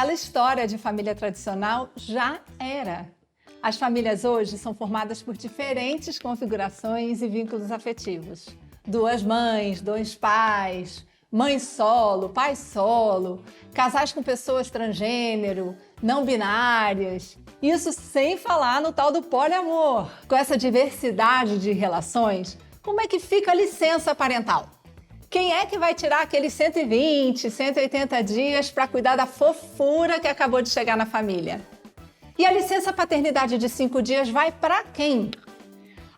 aquela história de família tradicional já era. As famílias hoje são formadas por diferentes configurações e vínculos afetivos. 2 mães, 2 pais, mãe solo, pai solo, casais com pessoas transgênero, não binárias. Isso sem falar no tal do poliamor. Com essa diversidade de relações, como é que fica a licença parental? Quem é que vai tirar aqueles 120, 180 dias para cuidar da fofura que acabou de chegar na família? E a licença paternidade de 5 dias vai para quem?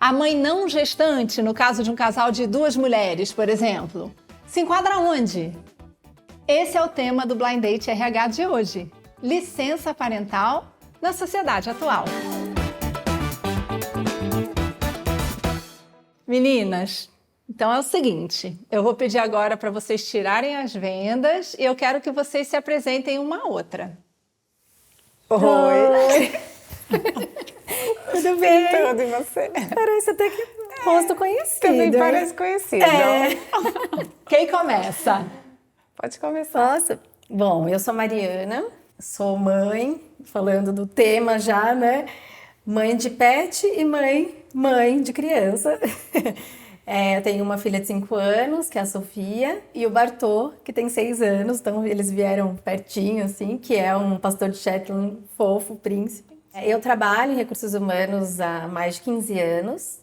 A mãe não gestante, no caso de um casal de 2 mulheres, por exemplo, se enquadra onde? Esse é o tema do Blind Date RH de hoje. Licença parental na sociedade atual. Meninas, então é o seguinte, eu vou pedir agora para vocês tirarem as vendas e eu quero que vocês se apresentem uma a outra. Oi! Tudo bem? Tudo, e você? Parece até que rosto conhecido. Também parece conhecido. Quem começa? Pode começar. Nossa, bom, eu sou Mariana, sou mãe, falando do tema já, né? Mãe de pet e mãe de criança. Eu tenho uma filha de 5 anos, que é a Sofia, e o Bartô, que tem 6 anos, então eles vieram pertinho, assim, que é um pastor de Shetland fofo, príncipe. Eu trabalho em recursos humanos há mais de 15 anos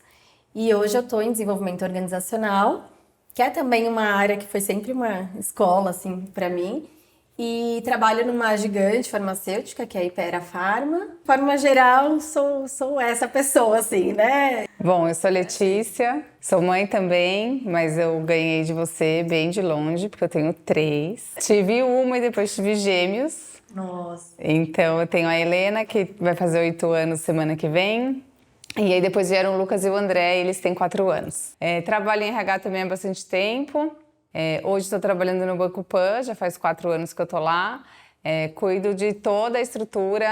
e hoje eu estou em desenvolvimento organizacional, que é também uma área que foi sempre uma escola, assim, para mim. E trabalho numa gigante farmacêutica, que é a Hypera Pharma. De forma geral, sou essa pessoa, assim, né? Bom, eu sou Letícia, sou mãe também, mas eu ganhei de você bem de longe, porque eu tenho 3. Tive uma e depois tive gêmeos. Nossa. Então eu tenho a Helena, que vai fazer 8 anos semana que vem. E aí depois vieram o Lucas e o André, e eles têm 4 anos. Trabalho em RH também há bastante tempo. Hoje estou trabalhando no Banco Pan, já faz 4 anos que eu estou lá. Cuido de toda a estrutura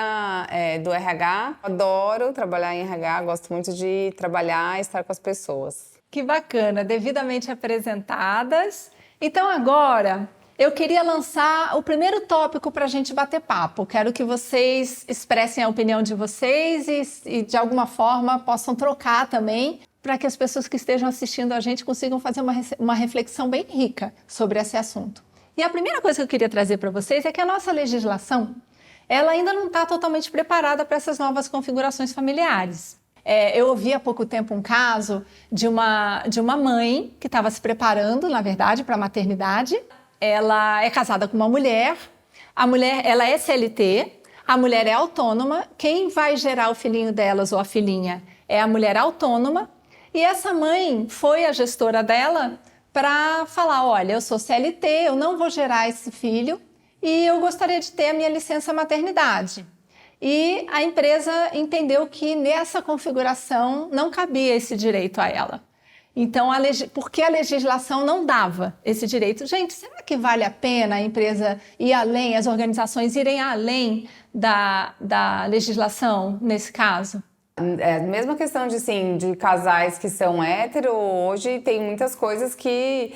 do RH. Adoro trabalhar em RH, gosto muito de trabalhar e estar com as pessoas. Que bacana, devidamente apresentadas. Então agora eu queria lançar o primeiro tópico para a gente bater papo. Quero que vocês expressem a opinião de vocês e de alguma forma possam trocar também, para que as pessoas que estejam assistindo a gente consigam fazer uma reflexão bem rica sobre esse assunto. E a primeira coisa que eu queria trazer para vocês é que a nossa legislação, ela ainda não está totalmente preparada para essas novas configurações familiares. Eu ouvi há pouco tempo um caso de uma mãe que estava se preparando, na verdade, para a maternidade. Ela é casada com uma mulher, a mulher ela é CLT, a mulher é autônoma, quem vai gerar o filhinho delas ou a filhinha é a mulher autônoma. E essa mãe foi a gestora dela para falar, olha, eu sou CLT, eu não vou gerar esse filho e eu gostaria de ter a minha licença maternidade. E a empresa entendeu que nessa configuração não cabia esse direito a ela. Então, porque a legislação não dava esse direito. Gente, será que vale a pena a empresa ir além, as organizações irem além da legislação nesse caso? A mesma questão de casais que são hétero, hoje tem muitas coisas que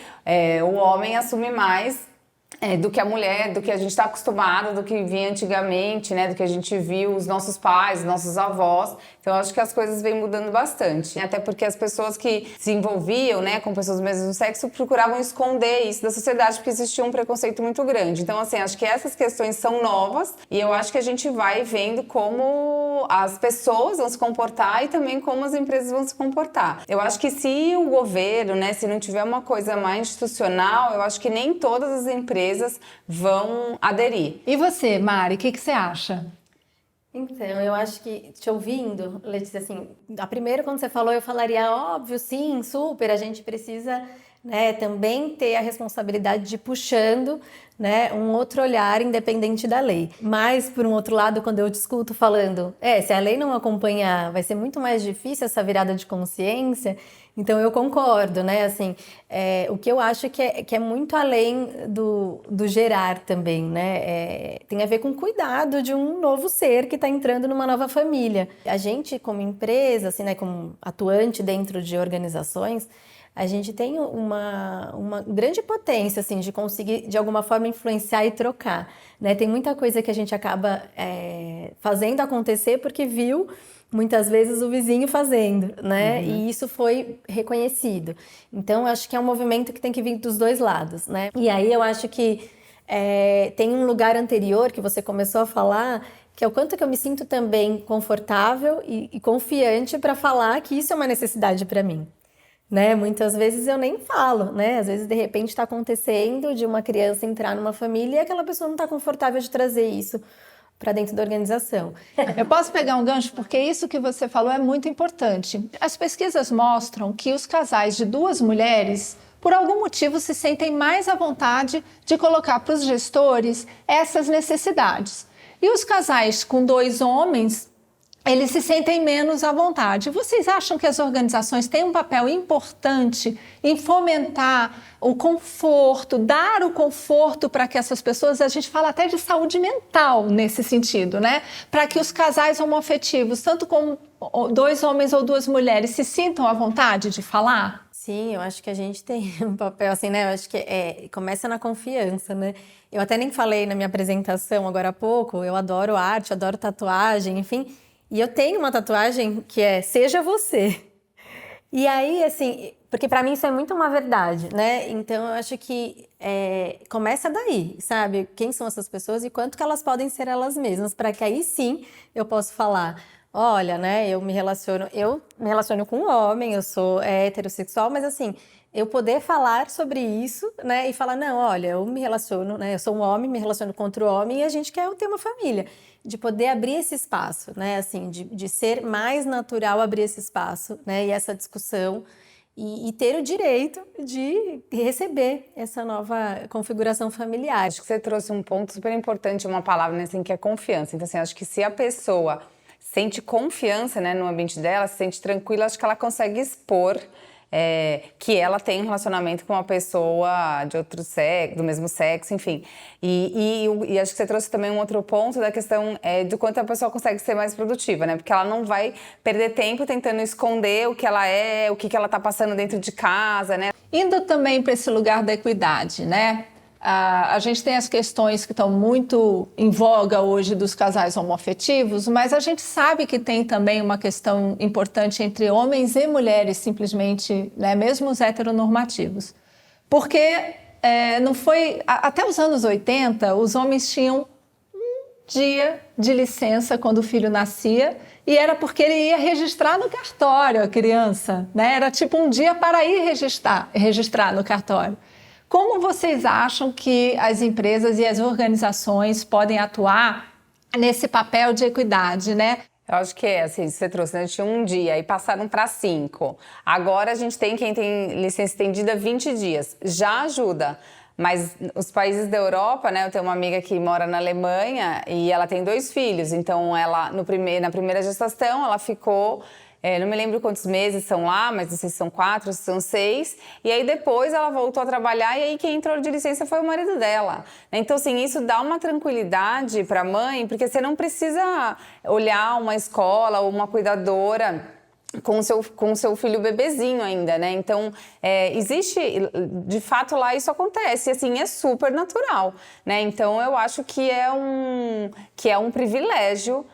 o homem assume mais do que a mulher, do que a gente está acostumado, do que vinha antigamente, né? Do que a gente viu os nossos pais, os nossos avós. Então, eu acho que as coisas vêm mudando bastante. Até porque as pessoas que se envolviam, né, com pessoas do mesmo sexo procuravam esconder isso da sociedade, porque existia um preconceito muito grande. Então, assim, acho que essas questões são novas e eu acho que a gente vai vendo como as pessoas vão se comportar e também como as empresas vão se comportar. Eu acho que se o governo, né, se não tiver uma coisa mais institucional, eu acho que nem todas as empresas vão aderir. E você, Mari, o que você acha? Então, eu acho que, te ouvindo, Letícia, assim, a primeira quando você falou, eu falaria, óbvio, sim, super, a gente precisa, né, também ter a responsabilidade de ir puxando, né, um outro olhar independente da lei. Mas, por um outro lado, quando eu discuto falando, se a lei não acompanhar, vai ser muito mais difícil essa virada de consciência. Então, eu concordo, né, assim, o que eu acho que é muito além do gerar também, né, tem a ver com o cuidado de um novo ser que está entrando numa nova família. A gente, como empresa, assim, né, como atuante dentro de organizações, a gente tem uma grande potência, assim, de conseguir, de alguma forma, influenciar e trocar, né? Tem muita coisa que a gente acaba fazendo acontecer porque viu, muitas vezes, o vizinho fazendo, né? E isso foi reconhecido. Então, eu acho que é um movimento que tem que vir dos dois lados, né? E aí, eu acho que tem um lugar anterior que você começou a falar, que é o quanto que eu me sinto também confortável e confiante para falar que isso é uma necessidade para mim. Né? Muitas vezes eu nem falo, né? Às vezes, de repente, está acontecendo de uma criança entrar numa família e aquela pessoa não está confortável de trazer isso para dentro da organização. Eu posso pegar um gancho porque isso que você falou é muito importante. As pesquisas mostram que os casais de duas mulheres, por algum motivo, se sentem mais à vontade de colocar para os gestores essas necessidades. E os casais com dois homens, eles se sentem menos à vontade. Vocês acham que as organizações têm um papel importante em fomentar o conforto, dar o conforto para que essas pessoas, a gente fala até de saúde mental nesse sentido, né? Para que os casais homoafetivos, tanto como dois homens ou duas mulheres, se sintam à vontade de falar? Sim, eu acho que a gente tem um papel assim, né? Eu acho que começa na confiança, né? Eu até nem falei na minha apresentação agora há pouco, eu adoro arte, adoro tatuagem, enfim. E eu tenho uma tatuagem que é Seja Você. E aí, assim, porque pra mim isso é muito uma verdade, né? Então eu acho que começa daí, sabe? Quem são essas pessoas e quanto que elas podem ser elas mesmas, para que aí sim eu possa falar, olha, né? Eu me relaciono com um homem, eu sou heterossexual, mas assim, eu poder falar sobre isso, né? E falar, não, olha, eu me relaciono, né? Eu sou um homem, me relaciono com outro homem e a gente quer ter uma família. De poder abrir esse espaço, né? Assim, de ser mais natural abrir esse espaço, né? E essa discussão e ter o direito de receber essa nova configuração familiar. Acho que você trouxe um ponto super importante, uma palavra, né, assim, que é confiança. Então, assim, acho que se a pessoa sente confiança, né, no ambiente dela, se sente tranquila, acho que ela consegue expor que ela tem um relacionamento com uma pessoa de outro sexo, do mesmo sexo, enfim. E acho que você trouxe também um outro ponto da questão do quanto a pessoa consegue ser mais produtiva, né? Porque ela não vai perder tempo tentando esconder o que ela é, o que ela tá passando dentro de casa, né? Indo também para esse lugar da equidade, né? A gente tem as questões que estão muito em voga hoje dos casais homoafetivos, mas a gente sabe que tem também uma questão importante entre homens e mulheres, simplesmente, né, mesmo os heteronormativos. Porque não foi... Até os anos 80, os homens tinham um dia de licença quando o filho nascia e era porque ele ia registrar no cartório a criança, né? Era tipo um dia para ir registrar no cartório. Como vocês acham que as empresas e as organizações podem atuar nesse papel de equidade, né? Eu acho que assim, você trouxe, né? Tinha um dia e passaram para 5. Agora a gente tem, quem tem licença estendida, 20 dias. Já ajuda. Mas os países da Europa, né? Eu tenho uma amiga que mora na Alemanha e ela tem 2 filhos. Então, ela, na primeira gestação, ela ficou... não me lembro quantos meses são lá, mas não sei se são 4, se são 6. E aí depois ela voltou a trabalhar e aí quem entrou de licença foi o marido dela. Então, assim, isso dá uma tranquilidade para a mãe, porque você não precisa olhar uma escola ou uma cuidadora com o seu filho bebezinho ainda, né? Então, existe, de fato, lá isso acontece, assim, é super natural, né? Então, eu acho que é um privilégio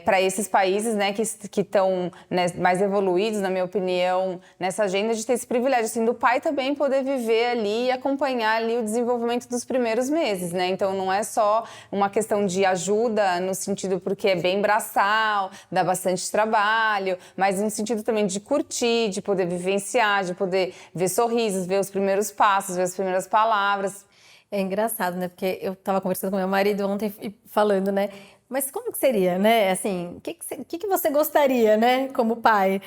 para esses países, né, que estão, né, mais evoluídos, na minha opinião, nessa agenda de ter esse privilégio, assim, do pai também poder viver ali e acompanhar ali o desenvolvimento dos primeiros meses, né? Então, não é só uma questão de ajuda no sentido porque é bem braçal, dá bastante trabalho, mas no sentido também de curtir, de poder vivenciar, de poder ver sorrisos, ver os primeiros passos, ver as primeiras palavras. É engraçado, né? Porque eu estava conversando com meu marido ontem e falando, né? Mas como que seria, né? Assim, o que você gostaria, né? Como pai?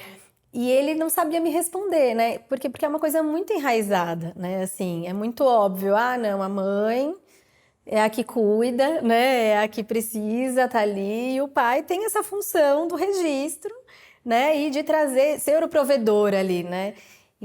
E ele não sabia me responder, né? Porque é uma coisa muito enraizada, né? Assim, é muito óbvio. Ah, não, a mãe é a que cuida, né? É a que precisa, tá ali. E o pai tem essa função do registro, né? E de ser o provedor ali, né?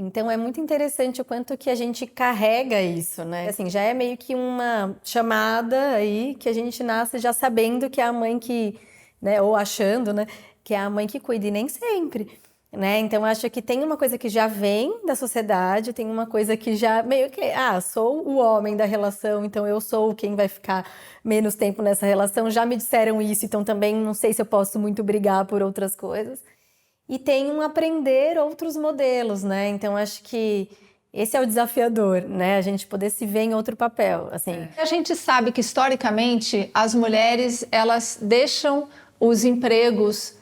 Então, é muito interessante o quanto que a gente carrega isso, né? Assim, já é meio que uma chamada aí que a gente nasce já sabendo que é a mãe que, né? Ou achando, né? Que é a mãe que cuida, e nem sempre. né? Então, acho que tem uma coisa que já vem da sociedade, tem uma coisa que já meio que, sou o homem da relação, então eu sou quem vai ficar menos tempo nessa relação. Já me disseram isso, então também não sei se eu posso muito brigar por outras coisas. E tem um aprender outros modelos, né? Então, acho que esse é o desafiador, né? A gente poder se ver em outro papel, assim. A gente sabe que, historicamente, as mulheres, elas deixam os empregos,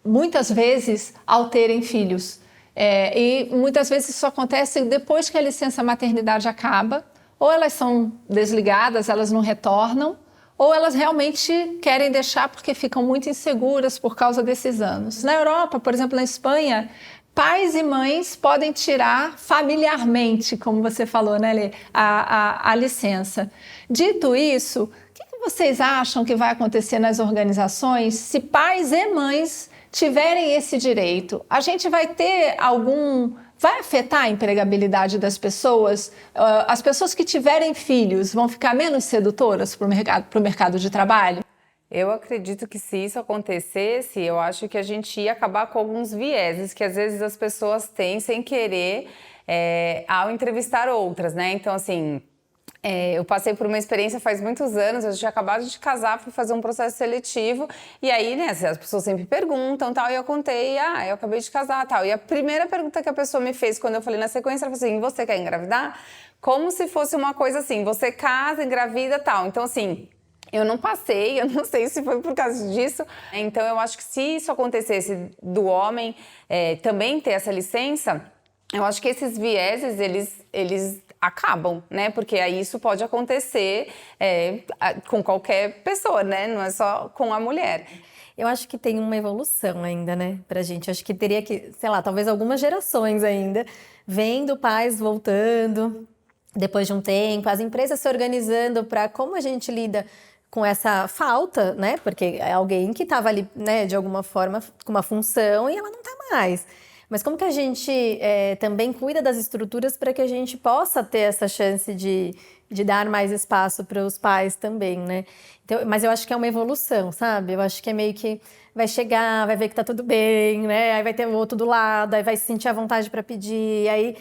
muitas vezes, ao terem filhos. E muitas vezes isso acontece depois que a licença maternidade acaba, ou elas são desligadas, elas não retornam, ou elas realmente querem deixar porque ficam muito inseguras por causa desses anos. Na Europa, por exemplo, na Espanha, pais e mães podem tirar familiarmente, como você falou, né, Lê, a licença. Dito isso, o que vocês acham que vai acontecer nas organizações se pais e mães tiverem esse direito? A gente vai ter vai afetar a empregabilidade das pessoas? As pessoas que tiverem filhos vão ficar menos sedutoras para o mercado de trabalho? Eu acredito que se isso acontecesse, eu acho que a gente ia acabar com alguns vieses que às vezes as pessoas têm sem querer ao entrevistar outras, né? Então, assim, eu passei por uma experiência faz muitos anos, eu tinha acabado de casar, fui fazer um processo seletivo, e aí, né, as pessoas sempre perguntam, tal, e eu contei, eu acabei de casar, tal. E a primeira pergunta que a pessoa me fez quando eu falei na sequência, ela falou assim: você quer engravidar? Como se fosse uma coisa assim, você casa, engravida, tal. Então, assim, eu não passei, eu não sei se foi por causa disso. Então, eu acho que se isso acontecesse do homem também ter essa licença, eu acho que esses vieses, eles acabam, né? Porque aí isso pode acontecer com qualquer pessoa, né? Não é só com a mulher. Eu acho que tem uma evolução ainda, né, pra gente. Eu acho que teria que, sei lá, talvez algumas gerações ainda, vendo pais voltando depois de um tempo, as empresas se organizando para como a gente lida com essa falta, né? Porque é alguém que estava ali, né, de alguma forma, com uma função e ela não está mais. Mas como que a gente também cuida das estruturas para que a gente possa ter essa chance de dar mais espaço para os pais também, né? Então, mas eu acho que é uma evolução, sabe? Eu acho que é meio que vai chegar, vai ver que tá tudo bem, né? Aí vai ter o outro do lado, aí vai se sentir à vontade para pedir, aí,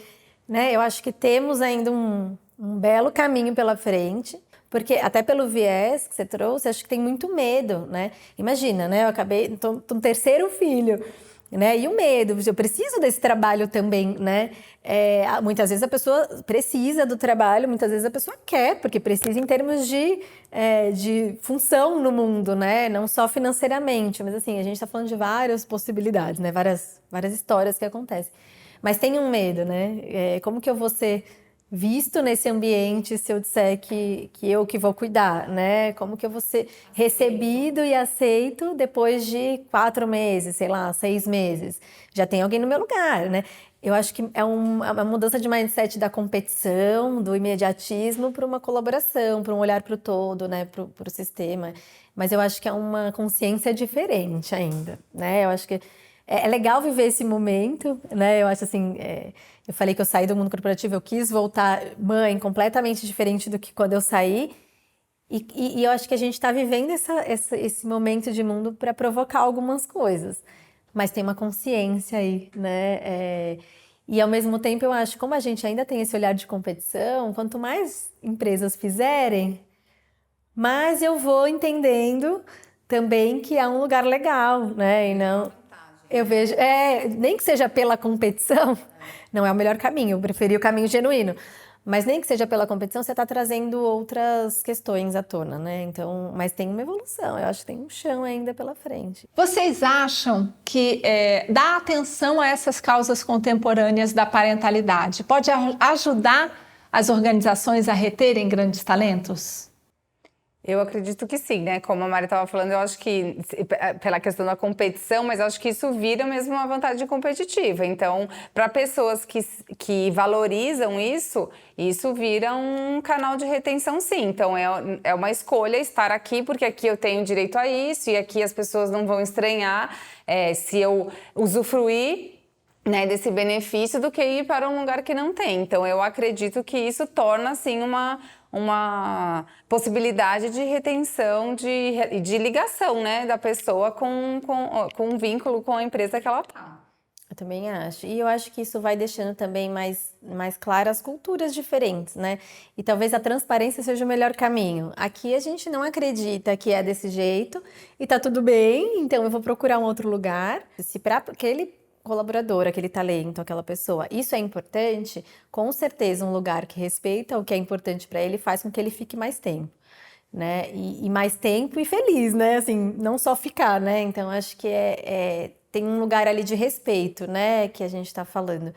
né? Eu acho que temos ainda um belo caminho pela frente. Porque até pelo viés que você trouxe, acho que tem muito medo, né? Imagina, né? Eu acabei, tô no terceiro filho, né? E o medo, eu preciso desse trabalho também, né? Muitas vezes a pessoa precisa do trabalho, muitas vezes a pessoa quer, porque precisa em termos de função no mundo, né? Não só financeiramente, mas assim, a gente está falando de várias possibilidades, né? Várias histórias que acontecem. Mas tem um medo, né? Como que eu vou ser visto nesse ambiente se eu disser que eu que vou cuidar, né? Como que eu vou ser recebido e aceito depois de 4 meses, sei lá, 6 meses? Já tem alguém no meu lugar, né? Eu acho que é uma mudança de mindset da competição, do imediatismo para uma colaboração, para um olhar para o todo, né? Para o sistema. Mas eu acho que é uma consciência diferente ainda, né? Eu acho que é legal viver esse momento, né? Eu acho assim... Eu falei que eu saí do mundo corporativo, eu quis voltar mãe completamente diferente do que quando eu saí. E eu acho que a gente está vivendo esse momento de mundo para provocar algumas coisas. Mas tem uma consciência aí, né? E ao mesmo tempo eu acho, como a gente ainda tem esse olhar de competição, quanto mais empresas fizerem, mais eu vou entendendo também que é um lugar legal, né? E não... Eu vejo, nem que seja pela competição, não é o melhor caminho, eu preferi o caminho genuíno, mas nem que seja pela competição, você está trazendo outras questões à tona, né? Então, mas tem uma evolução, eu acho que tem um chão ainda pela frente. Vocês acham que dar atenção a essas causas contemporâneas da parentalidade pode ajudar as organizações a reterem grandes talentos? Eu acredito que sim, né? Como a Mari estava falando, eu acho que, pela questão da competição, mas eu acho que isso vira mesmo uma vantagem competitiva. Então, para pessoas que valorizam isso vira um canal de retenção, sim. Então, é uma escolha estar aqui, porque aqui eu tenho direito a isso, e aqui as pessoas não vão estranhar se eu usufruir, né, desse benefício do que ir para um lugar que não tem. Então, eu acredito que isso torna, assim, uma possibilidade de retenção, de ligação, né, da pessoa com um vínculo com a empresa que ela está. Eu também acho. E eu acho que isso vai deixando também mais claras as culturas diferentes, né? E talvez a transparência seja o melhor caminho. Aqui a gente não acredita que é desse jeito e tá tudo bem, então eu vou procurar um outro lugar. Se para aquele colaborador, aquele talento, aquela pessoa, isso é importante, com certeza um lugar que respeita o que é importante para ele faz com que ele fique mais tempo. Né? E mais tempo e feliz, né? Assim, não só ficar, né? Então, acho que tem um lugar ali de respeito, né? Que a gente está falando.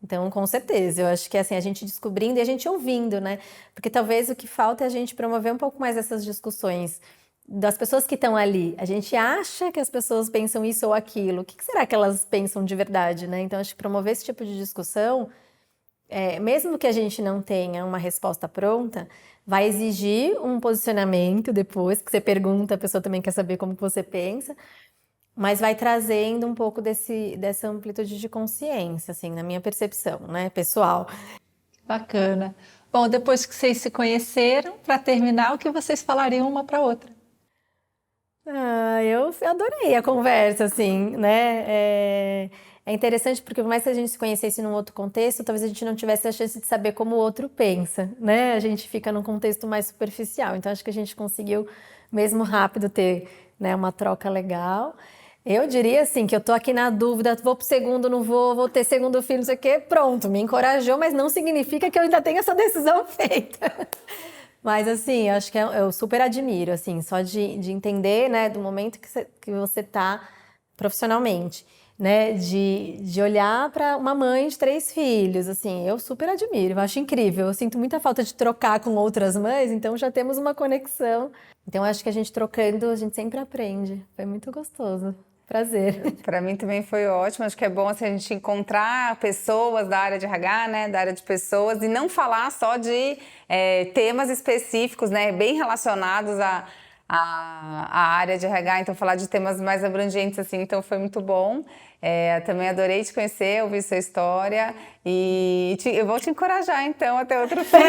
Então, com certeza, eu acho que assim, a gente descobrindo e a gente ouvindo, né? Porque talvez o que falta é a gente promover um pouco mais essas discussões das pessoas que estão ali. A gente acha que as pessoas pensam isso ou aquilo. O que será que elas pensam de verdade, né? Então, acho que promover esse tipo de discussão, mesmo que a gente não tenha uma resposta pronta, vai exigir um posicionamento depois, que você pergunta, a pessoa também quer saber como que você pensa, mas vai trazendo um pouco dessa amplitude de consciência, assim, na minha percepção, né, pessoal. Bacana. Bom, depois que vocês se conheceram, para terminar, o que vocês falariam uma para outra? Eu adorei a conversa, assim, né? É interessante porque por mais que a gente se conhecesse num outro contexto, talvez a gente não tivesse a chance de saber como o outro pensa, né? A gente fica num contexto mais superficial. Então, acho que a gente conseguiu, mesmo rápido, ter, né, uma troca legal. Eu diria, assim, que eu tô aqui na dúvida, vou pro segundo, não vou ter segundo filho, não sei o quê. Pronto, me encorajou, mas não significa que eu ainda tenho essa decisão feita. Mas, assim, eu acho que eu super admiro, assim, só de entender, né, do momento que você tá profissionalmente, né, de olhar para uma mãe de 3 filhos, assim, eu super admiro, eu acho incrível. Eu sinto muita falta de trocar com outras mães, então já temos uma conexão. Então, eu acho que a gente trocando, a gente sempre aprende. Foi muito gostoso. Prazer. Para mim também foi ótimo, acho que é bom assim, a gente encontrar pessoas da área de RH, né, da área de pessoas, e não falar só de temas específicos, né, bem relacionados à área de RH, então falar de temas mais abrangentes, assim, então foi muito bom. Também adorei te conhecer, ouvir sua história e eu vou te encorajar então até outro filho.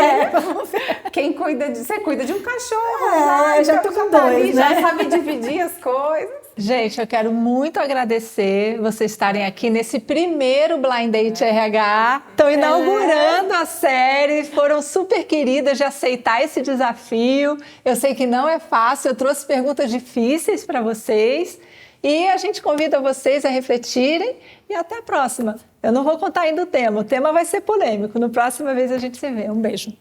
Você cuida de um cachorro, eu já tô com 2, né? Já sabe dividir as coisas. Gente, eu quero muito agradecer vocês estarem aqui nesse primeiro Blind Date RH. Estão inaugurando a série, foram super queridas de aceitar esse desafio. Eu sei que não é fácil, eu trouxe perguntas difíceis para vocês. E a gente convida vocês a refletirem e até a próxima. Eu não vou contar ainda o tema vai ser polêmico. Na próxima vez a gente se vê. Um beijo.